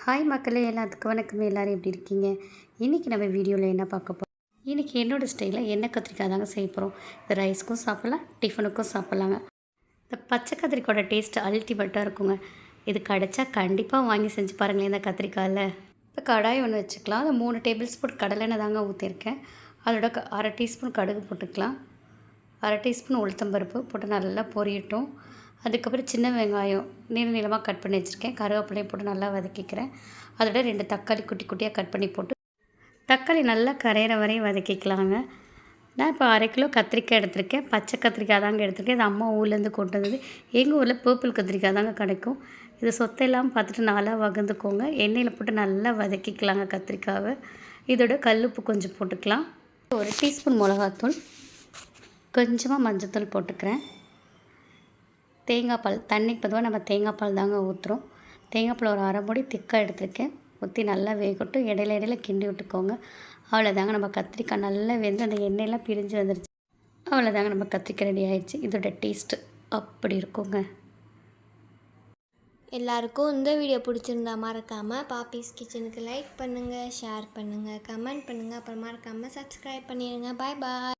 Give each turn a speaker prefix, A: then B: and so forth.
A: Hi மக்களே, எல்லாத்துக்கும் வணக்கம். எல்லோரும் எப்படி இருக்கீங்க? இன்றைக்கி நம்ம வீடியோவில் என்ன பார்க்க போகிறோம்? இன்றைக்கி என்னோடய ஸ்டைலில் எண்ணெய் கத்திரிக்காய் தாங்க செய்ய போகிறோம். இது ரைஸ்க்கும் சாப்பிட்லாம், டிஃபனுக்கும் சாப்பிட்லாங்க. இந்த பச்சை கத்திரிக்காயோட டேஸ்ட்டு அல்டிமேட்டாக இருக்குங்க. இது கிடச்சா கண்டிப்பாக வாங்கி செஞ்சு பாருங்களேன் இந்த கத்திரிக்காயில். இப்போ கடாய் ஒன்று வச்சுக்கலாம். அது 3 டேபிள் ஸ்பூன் கடலெண்ணெய் தாங்க ஊற்றிருக்கேன். அதோட அரை டீஸ்பூன் கடுகு போட்டுக்கலாம். அரை டீஸ்பூன் உளுத்தம்பருப்பு போட்டு நல்லா பொரியட்டும். அதுக்கப்புறம் சின்ன வெங்காயம் நீளமாக கட் பண்ணி வச்சுருக்கேன். கருவேப்பிலையும் போட்டு நல்லா வதக்கிக்கிறேன். அதோட 2 தக்காளி குட்டி குட்டியாக கட் பண்ணி போட்டு தக்காளி நல்லா கரையிற வரையும் வதக்கிக்கலாங்க. நான் இப்போ 1/2 கிலோ கத்திரிக்காய் எடுத்திருக்கேன். பச்சை கத்திரிக்காய் தாங்க எடுத்திருக்கேன். இது அம்மா ஊர்லேருந்து கொண்டு வந்தது. எங்கள் ஊரில் பர்பிள் கத்திரிக்காய் தாங்க கிடைக்கும். இது சொத்தையெல்லாம் பார்த்துட்டு நல்லா வதந்துக்கோங்க. எண்ணெயில் போட்டு நல்லா வதக்கிக்கலாங்க கத்திரிக்காவை. இதோட கல்லுப்பு கொஞ்சம் போட்டுக்கலாம். 1 டீஸ்பூன் மிளகாத்தூள், கொஞ்சமாக மஞ்சத்தூள் போட்டுக்கிறேன். தேங்காய் பால், தண்ணிக்கு பொதுவாக நம்ம தேங்காய் பால் தாங்க ஊற்றுறோம். தேங்காய் பால் ஒரு அரை மூடி திக்காக எடுத்துருக்கேன். ஊற்றி நல்லா வேகட்டும். இடையில கிண்டி விட்டுக்கோங்க. அவ்வளோதாங்க, நம்ம கத்திரிக்காய் நல்லா வெந்து அந்த எண்ணெயெல்லாம் பிரிஞ்சு வந்துடுச்சு. அவ்வளோதாங்க, நம்ம கத்திரிக்காய் ரெடி ஆகிடுச்சு. இதோட டேஸ்ட்டு அப்படி இருக்குங்க.
B: எல்லாருக்கும் இந்த வீடியோ பிடிச்சிருந்தா மறக்காமல் பாப்பீஸ் கிச்சனுக்கு லைக் பண்ணுங்கள், ஷேர் பண்ணுங்கள், கமெண்ட் பண்ணுங்கள். அப்புறம் மறக்காமல் சப்ஸ்கிரைப் பண்ணிடுங்க. பாய் பாய்.